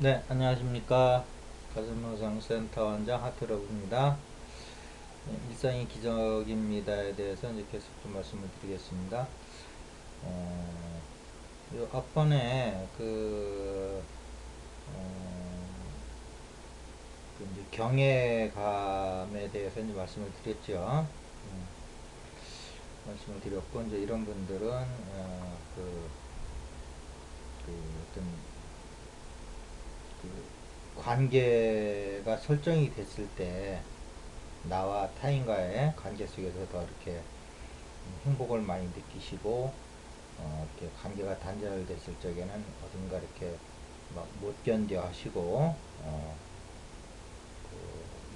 네, 안녕하십니까. 가슴노상센터 원장 하트러브입니다. 네, 일상이 기적입니다에 대해서 이제 계속 좀 말씀을 드리겠습니다. 요 앞번에 그 이제 경외감에 대해서 이제 말씀을 드렸죠. 말씀을 드렸고, 이제 이런 분들은, 그 어떤 그 관계가 설정이 됐을 때, 나와 타인과의 관계 속에서 더 이렇게 행복을 많이 느끼시고 이렇게 관계가 단절됐을 적에는 어딘가 이렇게 막 못 견뎌 하시고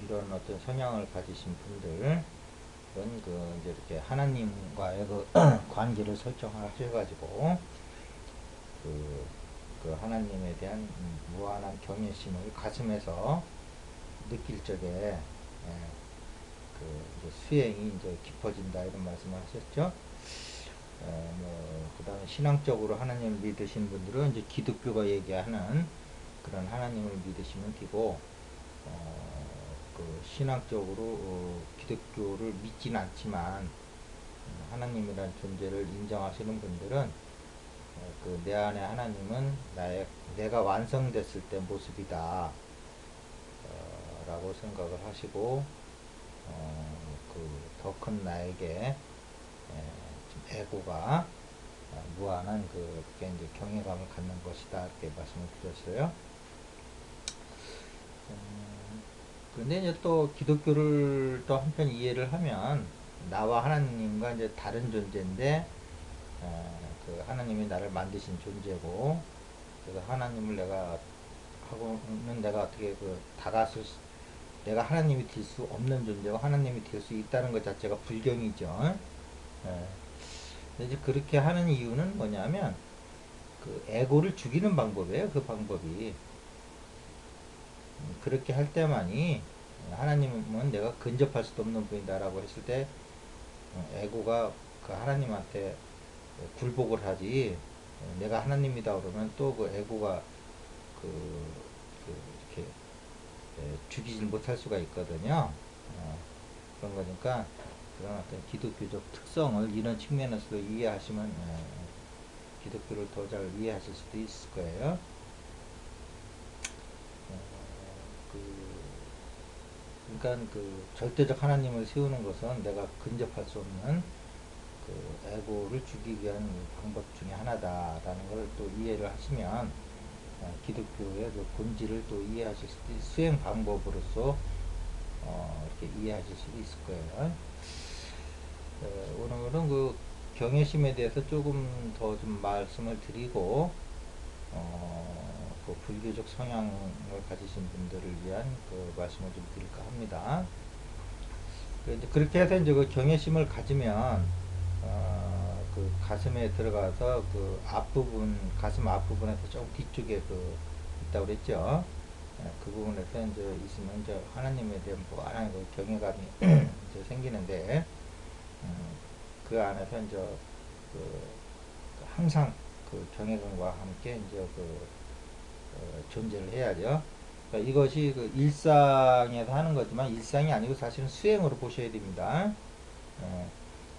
이런 어떤 성향을 가지신 분들은 이제 이렇게 하나님과의 그 관계를 설정하셔가지고 그, 그 하나님에 대한 무한한 경외심을 가슴에서 느낄 적에 그 이제 수행이 이제 깊어진다 이런 말씀을 하셨죠. 그 다음에 신앙적으로 하나님을 믿으신 분들은 이제 기독교가 얘기하는 그런 하나님을 믿으시면 되고, 신학적으로 기독교를 믿지는 않지만 하나님이라는 존재를 인정하시는 분들은 내 안에 하나님은 내가 완성됐을 때 모습이다 라고 생각을 하시고 더 큰 나에게 좀 에고가 무한한 그게 이제 경외감을 갖는 것이다 이렇게 말씀을 드렸어요. 그런데 이제 또 기독교를 또 한편 이해를 하면 나와 하나님과 이제 다른 존재인데 그 하나님이 나를 만드신 존재고, 그래서 하나님을 하고는 내가 어떻게 내가 하나님이 될 수 없는 존재고 하나님이 될 수 있다는 것 자체가 불경이죠. 예. 이제 그렇게 하는 이유는 뭐냐면 그 에고를 죽이는 방법이에요. 그 방법이 그렇게 할 때만이 하나님은 내가 근접할 수도 없는 분이다라고 했을 때 에고가 그 하나님한테 굴복을 하지. 내가 하나님이다 그러면 또 그 에고가 그, 이렇게 죽이질 못할 수가 있거든요. 그런 거니까 그런 어떤 기독교적 특성을 이런 측면에서도 이해하시면 기독교를 더 잘 이해하실 수도 있을 거예요. 그, 그러니까 그 절대적 하나님을 세우는 것은 내가 근접할 수 없는 그 에고를 죽이기 위한 방법 중에 하나다라는 걸 또 이해를 하시면 기독교의 그 본질을 또 이해하실 수도 수행 방법으로서 이렇게 이해하실 수도 있을 거예요. 오늘은 그 경외심에 대해서 조금 더 좀 말씀을 드리고 그 불교적 성향을 가지신 분들을 위한 그 말씀을 좀 드릴까 합니다. 그렇게 해서 이제 그 경외심을 가지면 그 가슴에 들어가서 그 앞부분, 가슴 앞부분에서 좀 뒤쪽에 있다고 그랬죠. 그 부분에서 이제 있으면 이제 하나님에 대한 무한한 그 경외감이 이제 생기는데, 그 안에서 이제 그 항상 그 경외감과 함께 이제 존재를 해야죠. 그러니까 이것이 그 일상에서 하는 거지만 일상이 아니고 사실은 수행으로 보셔야 됩니다.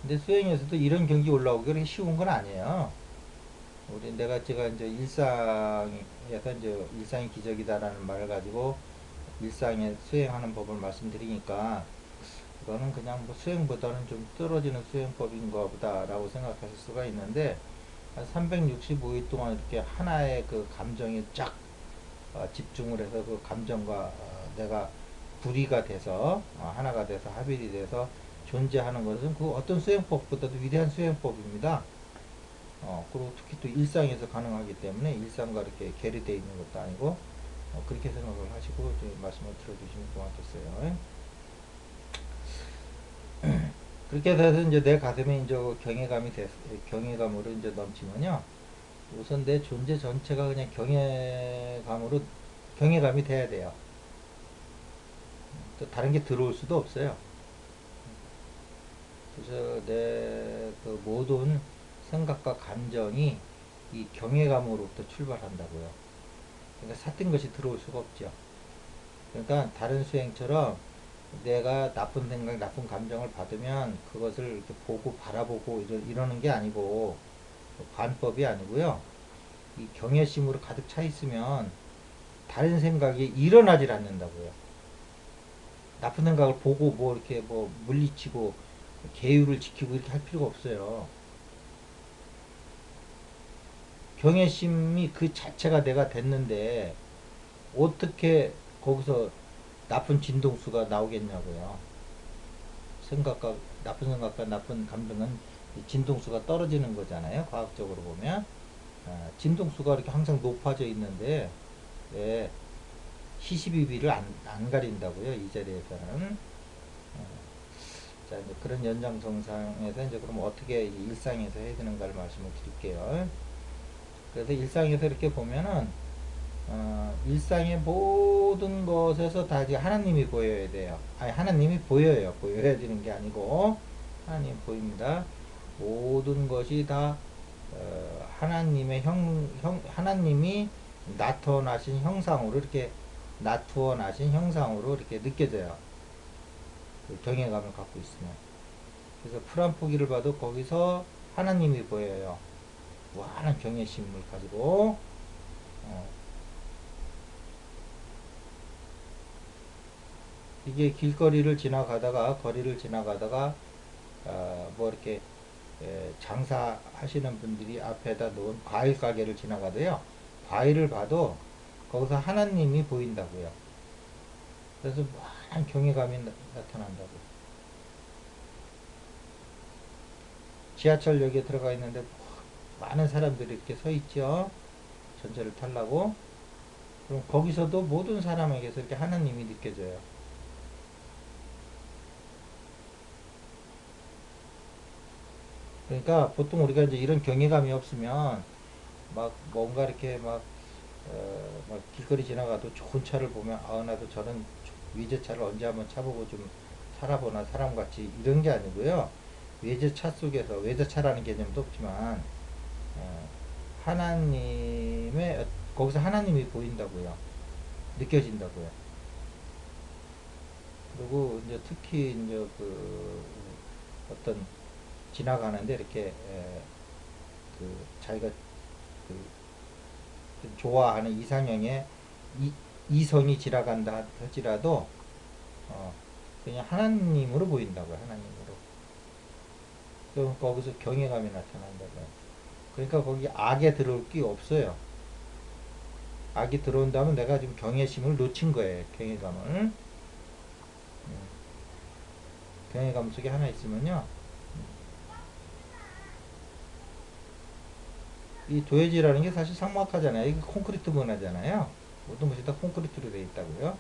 근데 수행에서도 이런 경기 올라오기 그렇게 쉬운 건 아니에요. 제가 이제 일상에서 이제 일상이 기적이다라는 말을 가지고 일상에 수행하는 법을 말씀드리니까 이거는 그냥 뭐 수행보다는 좀 떨어지는 수행법인가 보다라고 생각하실 수가 있는데, 한 365일 동안 이렇게 하나의 그 감정에 쫙 집중을 해서 그 감정과 내가 불이가 돼서 하나가 돼서 합일이 돼서 존재하는 것은 그 어떤 수행법보다도 위대한 수행법입니다. 그리고 특히 또 일상에서 가능하기 때문에 일상과 이렇게 괴리되어 있는 것도 아니고 그렇게 생각을 하시고 말씀을 들어주시면 고맙겠어요. 그렇게 돼서 이제 내 가슴에 이제 경외감으로 이제 넘치면요. 우선 내 존재 전체가 그냥 경외감이 돼야 돼요. 또 다른 게 들어올 수도 없어요. 그래서 내 그 모든 생각과 감정이 이 경외감으로부터 출발한다고요. 그러니까 삿된 것이 들어올 수가 없죠. 그러니까 다른 수행처럼 내가 나쁜 생각, 나쁜 감정을 받으면 그것을 이렇게 보고 바라보고 이러는 게 아니고 관법이 아니고요. 이 경외심으로 가득 차 있으면 다른 생각이 일어나질 않는다고요. 나쁜 생각을 보고 뭐 이렇게 뭐 물리치고 계율을 지키고 이렇게 할 필요가 없어요. 경외심이 그 자체가 내가 됐는데 어떻게 거기서 나쁜 진동수가 나오겠냐고요. 생각과 나쁜 생각과 나쁜 감정은 진동수가 떨어지는 거잖아요. 과학적으로 보면 진동수가 이렇게 항상 높아져 있는데 왜 시시비비를 안 가린다고요. 이 자리에서는 자 이제 그런 연장선상에서 이제 그럼 어떻게 이제 일상에서 해야 되는가를 말씀을 드릴게요. 그래서 일상에서 이렇게 보면은 일상의 모든 것에서 다 이제 하나님이 보여야 돼요. 아니, 하나님이 보여요. 보여야 되는 게 아니고, 하나님이 보입니다. 모든 것이 다, 하나님의 하나님이 나타나신 형상으로 이렇게, 나투어 나신 형상으로 이렇게 느껴져요. 그 경외감을 갖고 있으면. 그래서 풀 한 포기를 봐도 거기서 하나님이 보여요. 무한한 경외심을 가지고, 어, 이게 길거리를 지나가다가 거리를 지나가다가 뭐 이렇게 장사하시는 분들이 앞에다 놓은 과일 가게를 지나가도요. 과일을 봐도 거기서 하나님이 보인다고요. 그래서 무한 경외감이 나타난다고. 지하철역에 들어가 있는데 많은 사람들이 이렇게 서 있죠. 전철을 타려고. 그럼 거기서도 모든 사람에게서 이렇게 하나님이 느껴져요. 그러니까 보통 우리가 이제 이런 경외감이 없으면 막 뭔가 이렇게 막 길거리 지나가도 좋은 차를 보면 아 나도 저런 외제차를 언제 한번 차보고 좀 살아보나 사람같이 이런 게 아니고요. 외제차 속에서 외제차라는 개념도 없지만 하나님의 거기서 하나님이 보인다고요. 느껴진다고요. 그리고 이제 특히 이제 그 어떤 지나가는데 이렇게 그 자기가 그 좋아하는 이상형의 이성이 지나간다 할지라도 그냥 하나님으로 보인다고요. 하나님으로. 그럼 거기서 경외감이 나타난다고요. 그러니까 거기 악에 들어올 게 없어요. 악이 들어온다면 내가 지금 경외심을 놓친 거예요. 경외감을. 경외감 속에 하나 있으면요. 이 도해지라는 게 사실 삭막하잖아요. 이게 콘크리트 문화잖아요. 모든 것이 다 콘크리트로 되어 있다고요.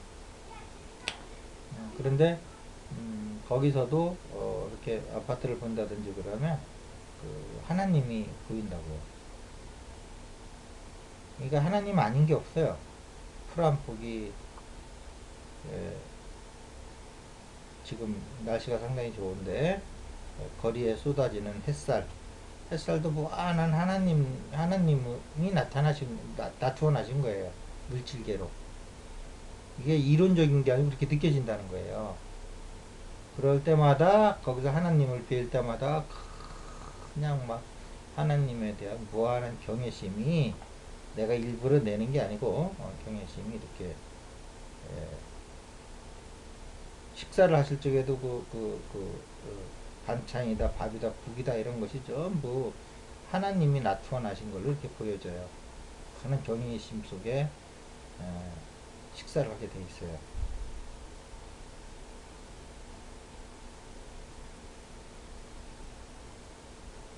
그런데 거기서도 이렇게 아파트를 본다든지 그러면 그 하나님이 보인다고요. 그러니까 하나님 아닌 게 없어요. 풀 한 폭이 지금 날씨가 상당히 좋은데 거리에 쏟아지는 햇살도 무한한 하나님이 나타나신 거예요. 물질계로. 이게 이론적인 게 아니고 그렇게 느껴진다는 거예요. 그럴 때마다 거기서 하나님을 뵐 때마다 그냥 막 하나님에 대한 무한한 경외심이 내가 일부러 내는 게 아니고 경외심이 이렇게 식사를 하실 적에도 반찬이다 밥이다 국이다 이런 것이 전부 하나님이 나타나신 걸로 이렇게 보여져요. 그런 경외심 속에 식사를 하게 돼 있어요.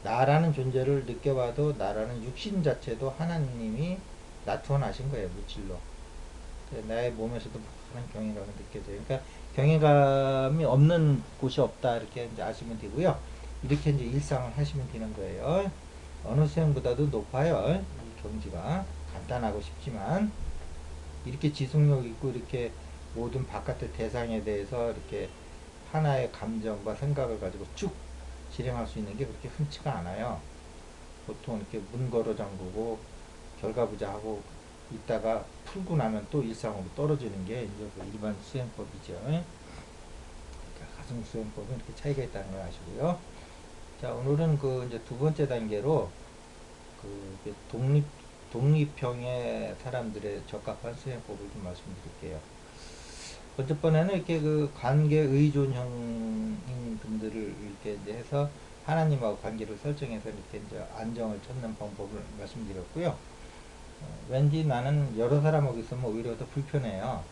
나라는 존재를 느껴봐도 나라는 육신 자체도 하나님이 나타나신 거예요. 물질로. 나의 몸에서도 그런 경외감을 느껴져요. 그러니까 경외감이 없는 곳이 없다 이렇게 이제 아시면 되고요. 이렇게 이제 일상을 하시면 되는 거예요. 어느 수행보다도 높아요. 이 경지가 간단하고 쉽지만 이렇게 지속력 있고 이렇게 모든 바깥의 대상에 대해서 이렇게 하나의 감정과 생각을 가지고 쭉 실행할 수 있는 게 그렇게 흔치가 않아요. 보통 이렇게 문 걸어 잠그고 결과부자하고 있다가 풀고 나면 또 일상으로 떨어지는 게 이제 그 일반 수행법이죠. 그러니까 가승수행법은 이렇게 차이가 있다는 걸 아시고요. 자, 오늘은 그 이제 두 번째 단계로 그 이제 독립형의 사람들의 적합한 수행법을 좀 말씀드릴게요. 번째 번에는 이렇게 그 관계 의존형인 분들을 이렇게 이제 해서 하나님하고 관계를 설정해서 이렇게 이제 안정을 찾는 방법을 말씀드렸고요. 왠지 나는 여러 사람하고 있으면 오히려 더 불편해요.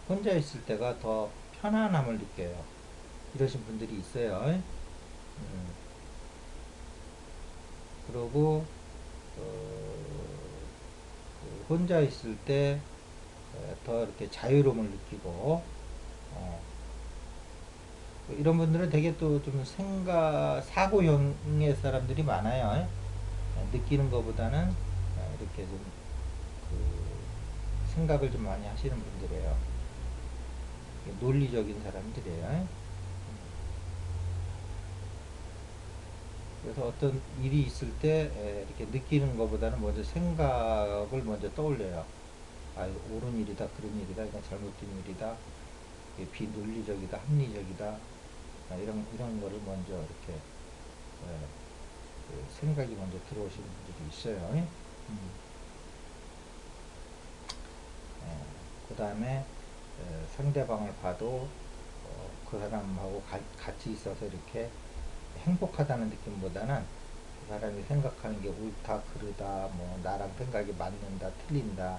혼자 있을 때가 더 편안함을 느껴요. 이러신 분들이 있어요. 그리고 그 혼자 있을 때 더 이렇게 자유로움을 느끼고 이런 분들은 되게 또 좀 사고형의 사람들이 많아요. 느끼는 것보다는 이렇게 좀 그 생각을 좀 많이 하시는 분들이에요. 논리적인 사람들이에요. 그래서 어떤 일이 있을 때 이렇게 느끼는 것보다는 먼저 생각을 먼저 떠올려요. 아, 이거 옳은 일이다, 그런 일이다, 이건 잘못된 일이다, 이게 비논리적이다, 합리적이다, 이런 거를 먼저 이렇게 그 생각이 먼저 들어오시는 분들이 있어요. 그 다음에 상대방을 봐도 그 사람하고 같이 있어서 이렇게 행복하다는 느낌보다는 그 사람이 생각하는 게 옳다, 그르다, 뭐 나랑 생각이 맞는다, 틀린다,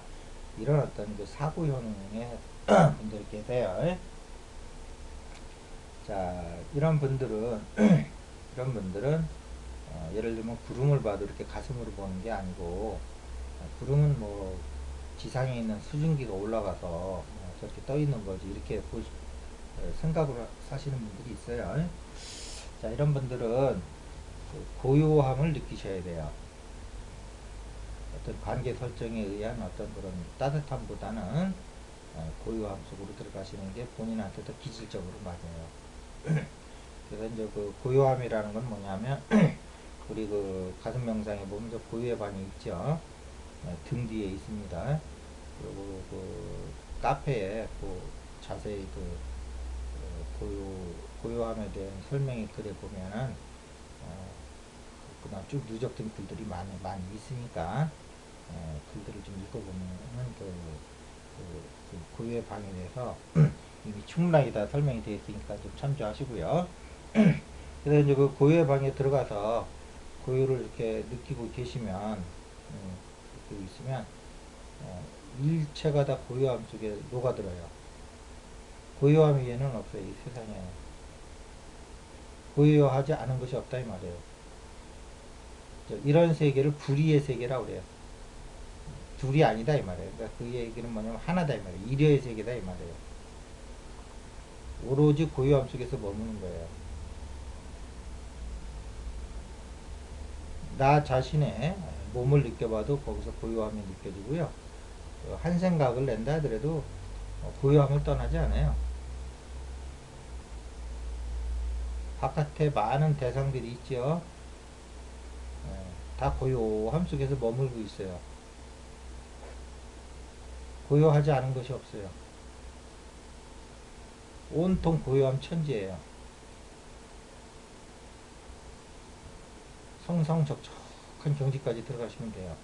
이런 어떤 그 사고형의 분들이 계세요. 자, 이런 분들은 이런 분들은 예를 들면 구름을 봐도 이렇게 가슴으로 보는 게 아니고 구름은 뭐 지상에 있는 수증기가 올라가서 저렇게 떠 있는 거지 이렇게 생각을 사시는 분들이 있어요. 자, 이런 분들은 그 고요함을 느끼셔야 돼요. 어떤 관계 설정에 의한 어떤 그런 따뜻함보다는 고요함 속으로 들어가시는 게 본인한테 더 기질적으로 맞아요. 그래서 이제 그 고요함이라는 건 뭐냐면 우리 그 가슴 명상에 보면 저 고요의 방이 있죠. 등 뒤에 있습니다. 그리고 그 카페에 그 자세히 그 고요함에 대한 설명의 글에 보면은 그다음 쭉 누적된 글들이 많이 있으니까 글들을 좀 읽어보면은 그 고유의 방에 대해서 이미 충분하게 다 설명이 되어 있으니까 좀 참조하시고요. 그래서 이제 그 고유의 방에 들어가서 고유를 이렇게 느끼고 계시면, 느끼고 있으면, 일체가 다 고요함 속에 녹아들어요. 고요함 위에는 없어요, 이 세상에. 고요하지 않은 것이 없다, 이 말이에요. 이런 세계를 불의의 세계라고 그래요. 둘이 아니다, 이 말이에요. 그러니까 그 얘기는 뭐냐면 하나다, 이 말이에요. 일의 세계다, 이 말이에요. 오로지 고요함 속에서 머무는 거예요. 나 자신의 몸을 느껴봐도 거기서 고요함이 느껴지고요. 한 생각을 낸다 하더라도 고요함을 떠나지 않아요. 바깥에 많은 대상들이 있죠. 다 고요함 속에서 머물고 있어요. 고요하지 않은 것이 없어요. 온통 고요함 천지예요. 성성적적한 경지까지 들어가시면 돼요.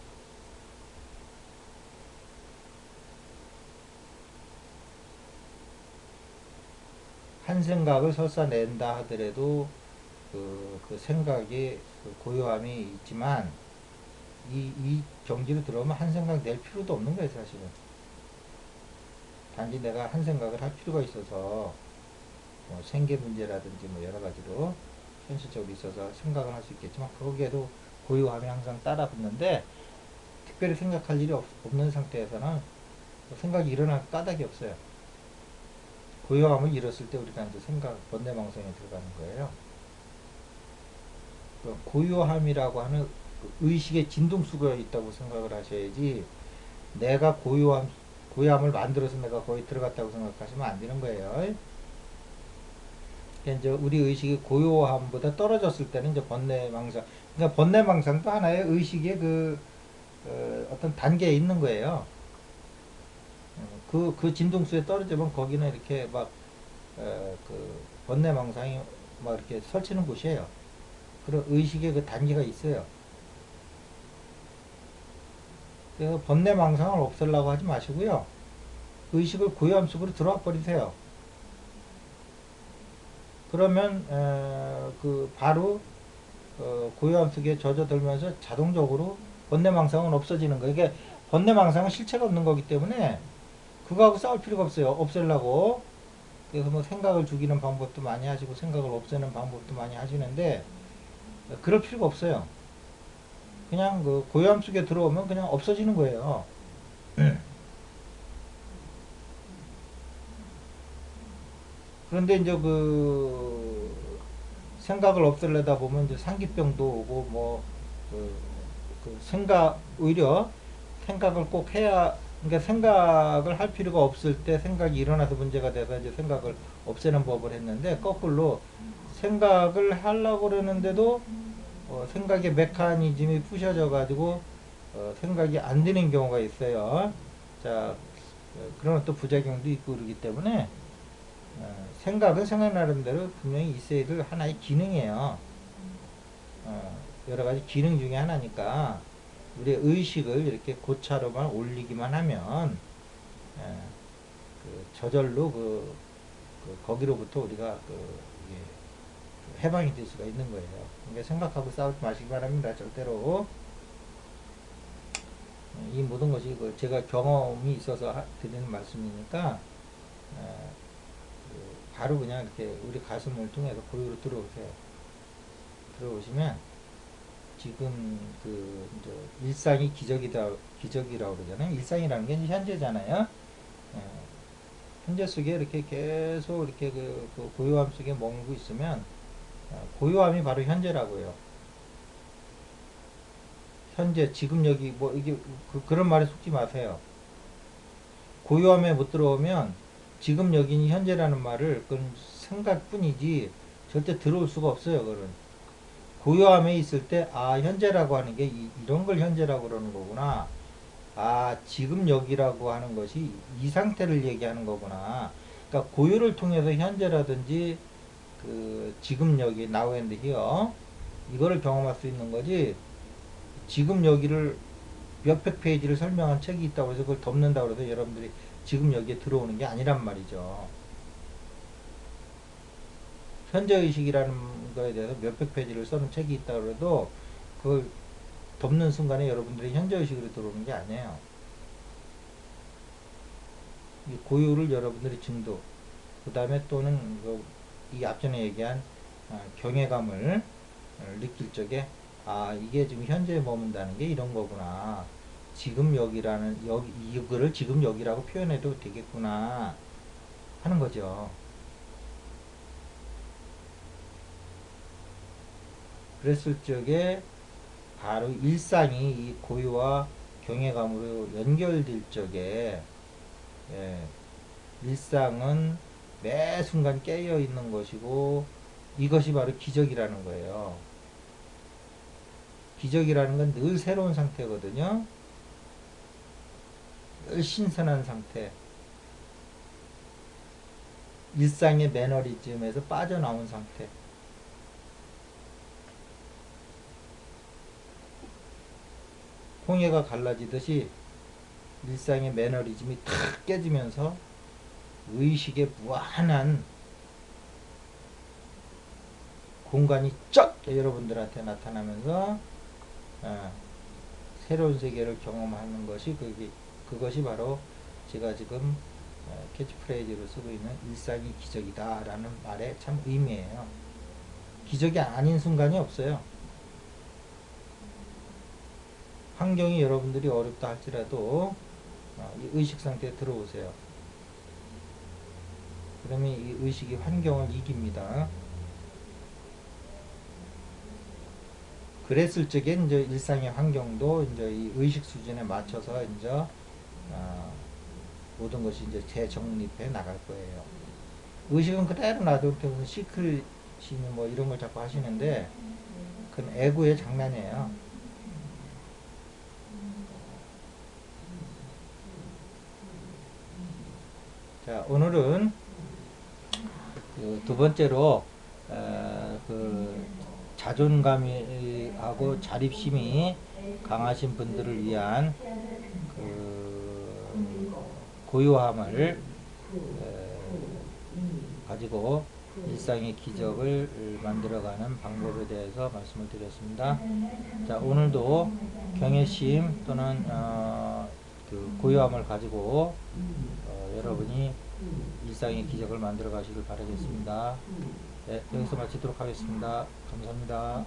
한 생각을 설사 낸다 하더라도 그 생각이 그 고요함이 있지만 이 경지로 들어오면 한 생각 낼 필요도 없는 거예요, 사실은. 단지 내가 한 생각을 할 필요가 있어서 뭐 생계 문제라든지 뭐 여러 가지로 현실적으로 있어서 생각을 할 수 있겠지만 거기에도 고요함이 항상 따라 붙는데 특별히 생각할 일이 없는 상태에서는 생각이 일어날 까닭이 없어요. 고요함을 잃었을 때 우리가 이제 번뇌망상에 들어가는 거예요. 고요함이라고 하는 의식의 진동수가 있다고 생각을 하셔야지 내가 고요함을 만들어서 내가 거기 들어갔다고 생각하시면 안 되는 거예요. 그러니까 이제 우리 의식이 고요함보다 떨어졌을 때는 이제 번뇌망상, 그러니까 번뇌망상도 하나의 의식의 그 어떤 단계에 있는 거예요. 그 진동수에 떨어지면 거기는 이렇게 막, 그, 번뇌망상이 막 이렇게 설치는 곳이에요. 그런 의식의 그 단계가 있어요. 그래서 번뇌망상을 없애려고 하지 마시고요. 의식을 고요함 속으로 들어와 버리세요. 그러면, 그, 바로, 고요함 속에 젖어들면서 자동적으로 번뇌망상은 없어지는 거예요. 이게 번뇌망상은 실체가 없는 거기 때문에 그거하고 싸울 필요가 없어요. 없애려고. 그래서 뭐 생각을 죽이는 방법도 많이 하시고 생각을 없애는 방법도 많이 하시는데 그럴 필요가 없어요. 그냥 그 고요함 속에 들어오면 그냥 없어지는 거예요. 그런데 이제 그 생각을 없애려다 보면 이제 상기병도 오고 뭐 그, 그 생각 오히려 생각을 꼭 해야 그러니까 생각을 할 필요가 없을 때 생각이 일어나서 문제가 돼서 이제 생각을 없애는 법을 했는데 거꾸로 생각을 하려고 그러는데도 생각의 메커니즘이 부셔져 가지고 생각이 안 되는 경우가 있어요. 자, 그런 또 부작용도 있고 그러기 때문에 생각은 생각 나름대로 분명히 있어야 될 하나의 기능이에요. 여러 가지 기능 중에 하나니까 우리의 의식을 이렇게 고차로만 올리기만 하면 예, 그 저절로 거기로부터 우리가 해방이 될 수가 있는 거예요. 그러니까 생각하고 싸우지 마시기 바랍니다. 절대로. 이 모든 것이 제가 경험이 있어서 드리는 말씀이니까 바로 그냥 이렇게 우리 가슴을 통해서 고유로 들어오세요. 들어오시면 지금 이제 일상이 기적이라고 그러잖아요. 일상이라는 게 이제 현재잖아요. 예, 현재 속에 이렇게 계속 이렇게 그 고요함 속에 머물고 있으면 고요함이 바로 현재라고요. 현재 지금 여기 뭐 이게 그런 말에 속지 마세요. 고요함에 못 들어오면 지금 여기는 현재라는 말을 그건 생각뿐이지 절대 들어올 수가 없어요. 그런 고요함에 있을 때 아 현재라고 하는 게 이런 걸 현재라고 그러는 거구나. 아 지금 여기라고 하는 것이 이 상태를 얘기하는 거구나. 그러니까 고요를 통해서 현재라든지 그 지금 여기 now and here 이거를 경험할 수 있는 거지. 지금 여기를 몇백 페이지를 설명한 책이 있다고 해서 그걸 덮는다고 해서 여러분들이 지금 여기에 들어오는 게 아니란 말이죠. 현재의식이라는 거에 대해서 몇백 페이지를 써는 책이 있다고 해도 그걸 덮는 순간에 여러분들이 현재의식으로 들어오는 게 아니에요. 이 고유를 여러분들이 증도, 그 다음에 또는 이 앞전에 얘기한 경외감을 느낄 적에 아 이게 지금 현재에 머문다는 게 이런 거구나. 지금 여기라는 여기 이거를 지금 여기라고 표현해도 되겠구나 하는 거죠. 그랬을 적에 바로 일상이 이 고유와 경외감으로 연결될 적에 예, 일상은 매 순간 깨어 있는 것이고 이것이 바로 기적이라는 거예요. 기적이라는 건 늘 새로운 상태거든요. 늘 신선한 상태. 일상의 매너리즘에서 빠져나온 상태. 홍해가 갈라지듯이 일상의 매너리즘이 탁 깨지면서 의식의 무한한 공간이 쫙 여러분들한테 나타나면서 새로운 세계를 경험하는 것이 그것이 바로 제가 지금 캐치프레이즈로 쓰고 있는 일상이 기적이다 라는 말의 참 의미예요. 기적이 아닌 순간이 없어요. 환경이 여러분들이 어렵다 할지라도 이 의식 상태에 들어오세요. 그러면 이 의식이 환경을 이깁니다. 그랬을 적에 이제 일상의 환경도 이제 이 의식 수준에 맞춰서 이제 모든 것이 이제 재정립해 나갈 거예요. 의식은 그대로 놔두고 무슨 시크릿이니 뭐 이런 걸 자꾸 하시는데 그건 에고의 장난이에요. 자, 오늘은 두 번째로 그 자존감하고 자립심이 강하신 분들을 위한 그 고요함을 가지고 일상의 기적을 만들어가는 방법에 대해서 말씀을 드렸습니다. 자, 오늘도 경외심 또는 그 고요함을 가지고 여러분이 일상의 기적을 만들어 가시길 바라겠습니다. 네, 여기서 마치도록 하겠습니다. 감사합니다.